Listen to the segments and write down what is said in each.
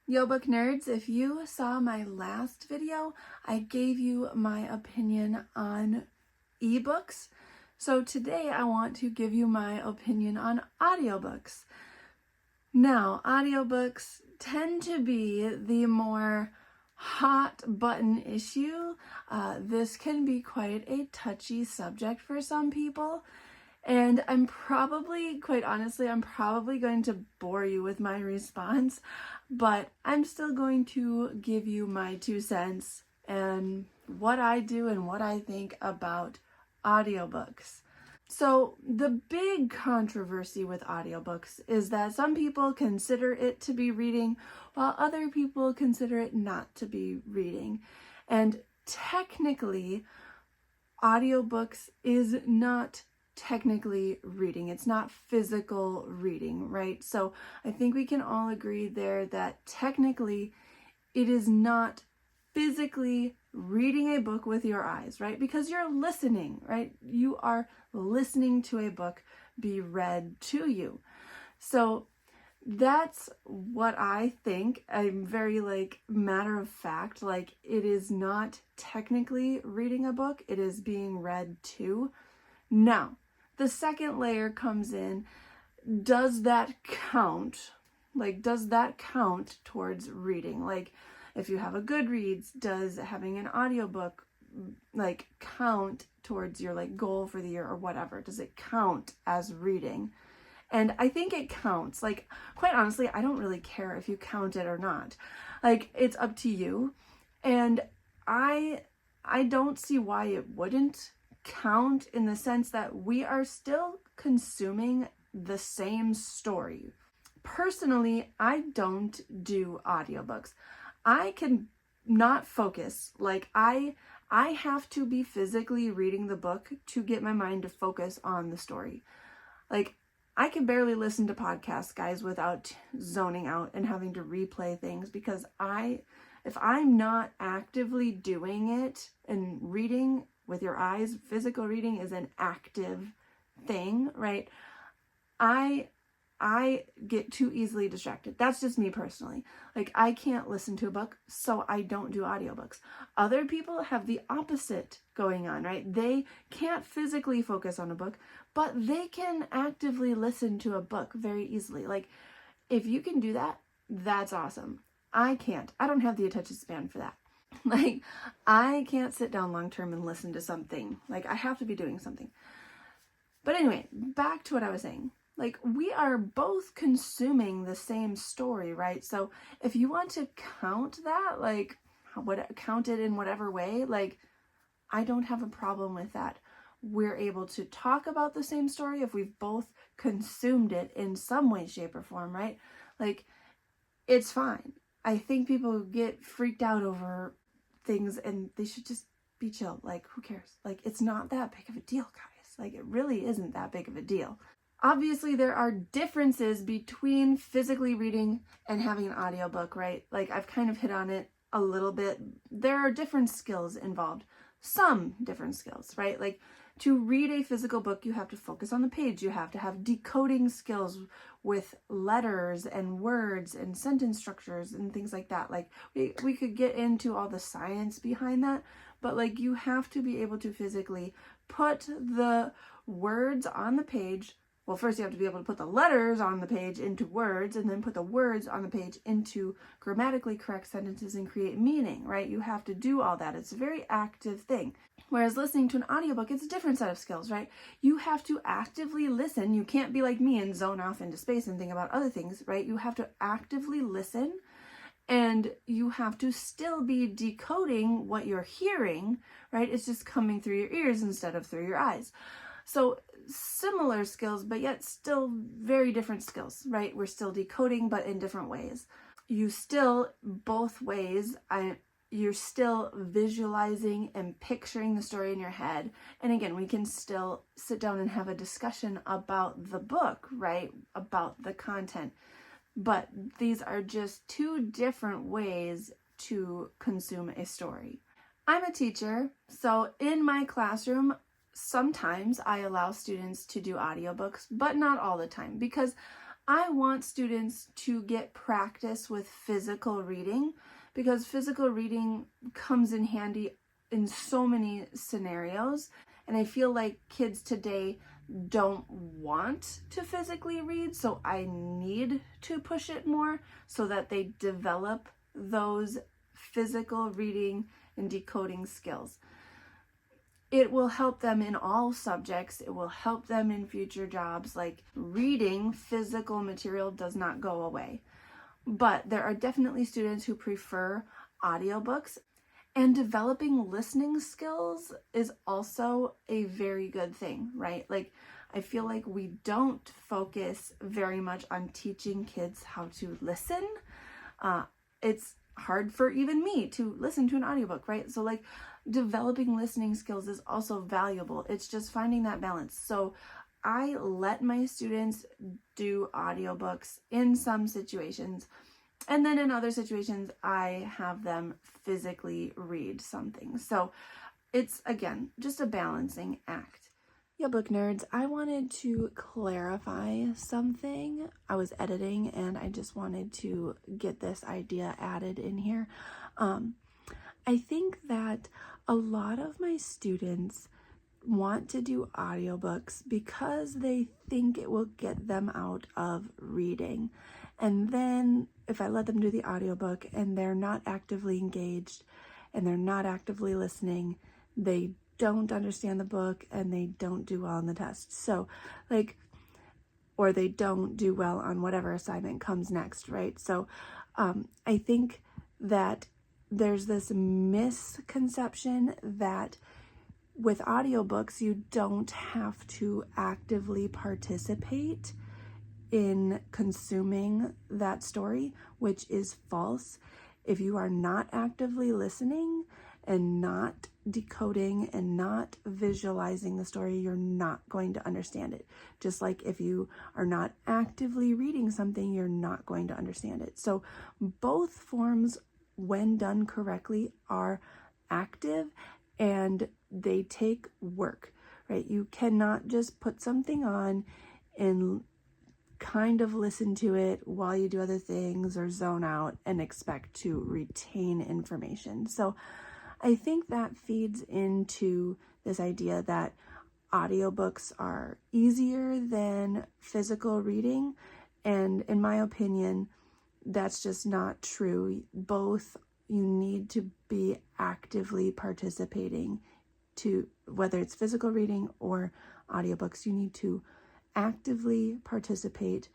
Yo book nerds, if you saw my last video, I gave you my opinion on ebooks. So today I want to give you my opinion on audiobooks. Now, audiobooks tend to be the more hot button issue. This can be quite a touchy subject for some people. And quite honestly, I'm probably going to bore you with my response, but I'm still going to give you my 2 cents and what I do and what I think about audiobooks. So the big controversy with audiobooks is that some people consider it to be reading while other people consider it not to be reading. And technically, audiobooks is not technically reading. It's not physical reading, right? So I think we can all agree there that technically it is not physically reading a book with your eyes, right? Because you're listening, right? You are listening to a book be read to you. So that's what I think. I'm very matter of fact, it is not technically reading a book, it is being read to. Now, the second layer comes in, does that count? Does that count towards reading? If you have a Goodreads, does having an audiobook count towards your goal for the year or whatever? Does it count as reading? And I think it counts. Quite honestly, I don't really care if you count it or not. It's up to you. And I don't see why it wouldn't count, in the sense that we are still consuming the same story. Personally, I don't do audiobooks. I can not focus. I have to be physically reading the book to get my mind to focus on the story. I can barely listen to podcasts, guys, without zoning out and having to replay things, because if I'm not actively doing it, and reading with your eyes, physical reading is an active thing, right? I get too easily distracted. That's just me personally. I can't listen to a book, so I don't do audiobooks. Other people have the opposite going on, right? They can't physically focus on a book, but they can actively listen to a book very easily. If you can do that, that's awesome. I can't. I don't have the attention span for that. I can't sit down long term and listen to something. I have to be doing something. But anyway, back to what I was saying. We are both consuming the same story, right? So if you want to count that, count it in whatever way, I don't have a problem with that. We're able to talk about the same story if we've both consumed it in some way, shape, or form, right? It's fine. I think people get freaked out over things, and they should just be chill. Who cares? It's not that big of a deal, guys. It really isn't that big of a deal. Obviously, there are differences between physically reading and having an audiobook, right? I've kind of hit on it a little bit. There are different skills involved. Some different skills, right? To read a physical book, you have to focus on the page. You have to have decoding skills with letters and words and sentence structures and things like that. We could get into all the science behind that, but you have to be able to physically put the words on the page. Well, first you have to be able to put the letters on the page into words, and then put the words on the page into grammatically correct sentences and create meaning, right? You have to do all that. It's a very active thing. Whereas listening to an audiobook, it's a different set of skills, right? You have to actively listen. You can't be like me and zone off into space and think about other things, right? You have to actively listen, and you have to still be decoding what you're hearing, right? It's just coming through your ears instead of through your eyes. So similar skills, but yet still very different skills, right? We're still decoding, but in different ways. You still, both ways, you're still visualizing and picturing the story in your head. And again, we can still sit down and have a discussion about the book, right? About the content. But these are just 2 different ways to consume a story. I'm a teacher, so in my classroom, sometimes I allow students to do audiobooks, but not all the time, because I want students to get practice with physical reading because physical reading comes in handy in so many scenarios. And I feel like kids today don't want to physically read, so I need to push it more so that they develop those physical reading and decoding skills. It will help them in all subjects. It will help them in future jobs. Like, reading physical material does not go away. But there are definitely students who prefer audiobooks, and developing listening skills is also a very good thing, right? Like, I feel like we don't focus very much on teaching kids how to listen. It's hard for even me to listen to an audiobook, right? So like, developing listening skills is also valuable. It's just finding that balance. So I let my students do audiobooks in some situations, and then in other situations I have them physically read something. So it's, again, just a balancing act. Yeah, book nerds, I wanted to clarify something. I was editing and I just wanted to get this idea added in here. I think that a lot of my students want to do audiobooks because they think it will get them out of reading. And then if I let them do the audiobook and they're not actively engaged and they're not actively listening, they don't understand the book and they don't do well on the test. So like, or they don't do well on whatever assignment comes next, right? So I think that there's this misconception that with audiobooks, you don't have to actively participate in consuming that story, which is false. If you are not actively listening and not decoding and not visualizing the story, you're not going to understand it. Just like if you are not actively reading something, you're not going to understand it. So both forms, when done correctly, are active and they take work, right? You cannot just put something on and kind of listen to it while you do other things or zone out and expect to retain information. So I think that feeds into this idea that audiobooks are easier than physical reading. And in my opinion, that's just not true. Both, you need to be actively participating to, whether it's physical reading or audiobooks, you need to actively participate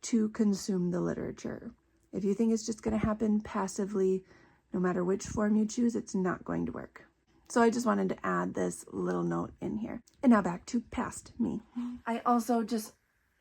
to consume the literature. If you think it's just going to happen passively, no matter which form you choose, it's not going to work. So I just wanted to add this little note in here. And now back to past me. I also just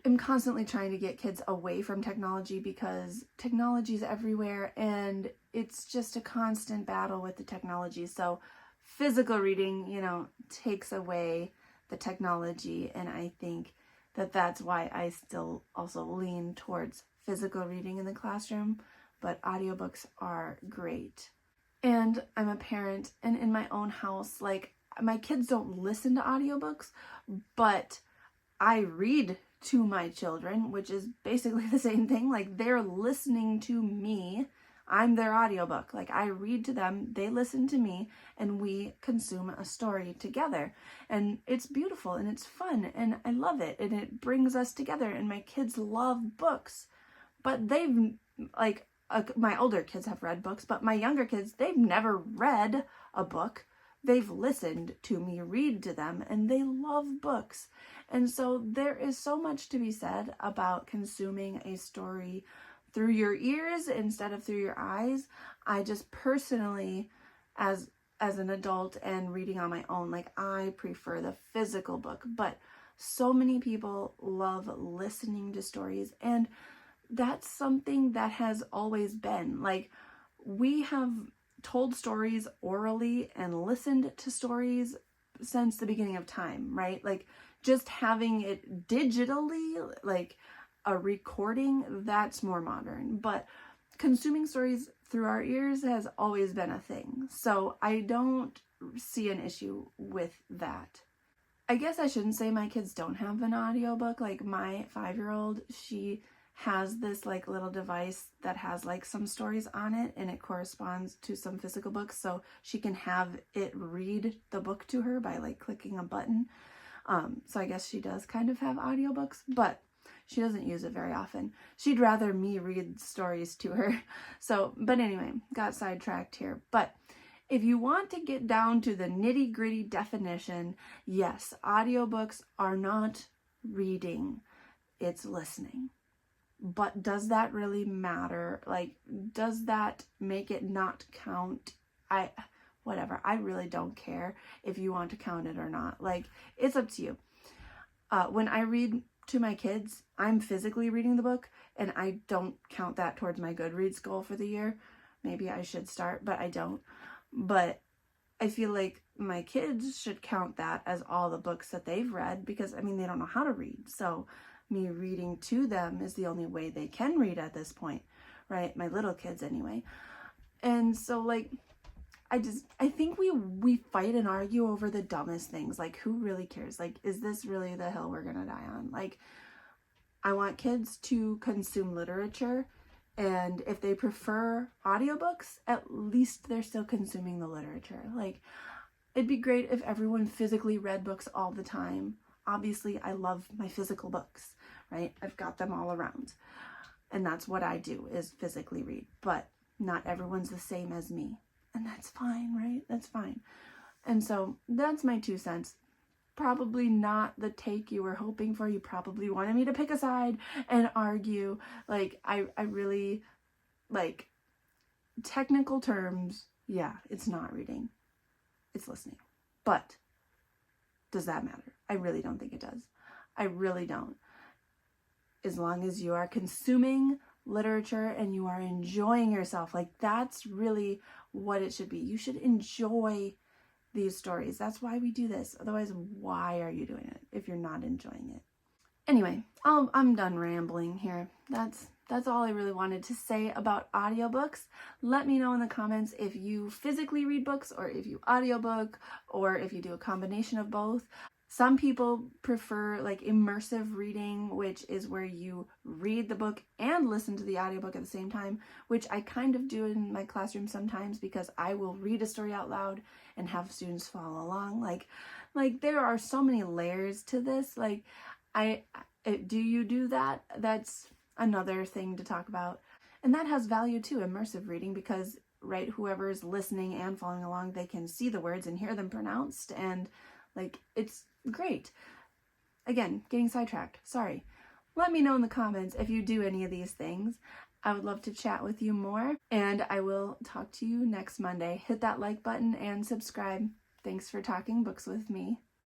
am constantly trying to get kids away from technology because technology is everywhere and it's just a constant battle with the technology. So physical reading, takes away the technology, and I think that that's why I still also lean towards physical reading in the classroom, but audiobooks are great. And I'm a parent, and in my own house, like, my kids don't listen to audiobooks, but I read to my children, which is basically the same thing. Like, they're listening to me. I'm their audiobook. Like, I read to them, they listen to me, and we consume a story together. And it's beautiful and it's fun and I love it, and it brings us together, and my kids love books. But they've, like, my older kids have read books, but my younger kids, they've never read a book. They've listened to me read to them, and they love books. And so there is so much to be said about consuming a story through your ears instead of through your eyes. I just personally, as an adult and reading on my own, like, I prefer the physical book. But so many people love listening to stories, and that's something that has always been. Like, we have told stories orally and listened to stories since the beginning of time, right? Like, just having it digitally, like a recording, that's more modern. But consuming stories through our ears has always been a thing. So I don't see an issue with that. I guess I shouldn't say my kids don't have an audiobook. Like, my 5-year-old, she has this like little device that has like some stories on it, and it corresponds to some physical books, so she can have it read the book to her by like clicking a button. So I guess she does kind of have audiobooks, but she doesn't use it very often. She'd rather me read stories to her. So, but anyway, got sidetracked here. But if you want to get down to the nitty-gritty definition, yes, audiobooks are not reading, it's listening. But does that really matter? Like, does that make it not count? Whatever. I really don't care if you want to count it or not. Like, it's up to you. When I read to my kids, I'm physically reading the book, and I don't count that towards my Goodreads goal for the year. Maybe I should start, but I don't. But I feel like my kids should count that as all the books that they've read, because, I mean, they don't know how to read. So me reading to them is the only way they can read at this point, right? My little kids anyway. And so, like, I think we fight and argue over the dumbest things. Like, who really cares? Like, is this really the hill we're gonna die on? Like, I want kids to consume literature, and if they prefer audiobooks, at least they're still consuming the literature. Like, it'd be great if everyone physically read books all the time. Obviously, I love my physical books, right? I've got them all around, and that's what I do, is physically read. But not everyone's the same as me. And that's fine, right? That's fine. And so that's my 2 cents. Probably not the take you were hoping for. You probably wanted me to pick a side and argue. Like, I really, like, technical terms, yeah, it's not reading. It's listening. But does that matter? I really don't think it does. I really don't. As long as you are consuming literature and you are enjoying yourself, like, that's really what it should be. You should enjoy these stories. That's why we do this. Otherwise, why are you doing it if you're not enjoying it? Anyway, I'm done rambling here. That's all I really wanted to say about audiobooks. Let me know in the comments if you physically read books, or if you audiobook, or if you do a combination of both. Some people prefer like immersive reading, which is where you read the book and listen to the audiobook at the same time, which I kind of do in my classroom sometimes, because I will read a story out loud and have students follow along. Like there are so many layers to this. Like, do you do that? That's another thing to talk about. And that has value too, immersive reading, because, right, whoever's listening and following along, they can see the words and hear them pronounced, and like, it's great. Again, getting sidetracked, sorry. Let me know in the comments if you do any of these things. I would love to chat with you more, and I will talk to you next Monday. Hit that like button and subscribe. Thanks for talking books with me.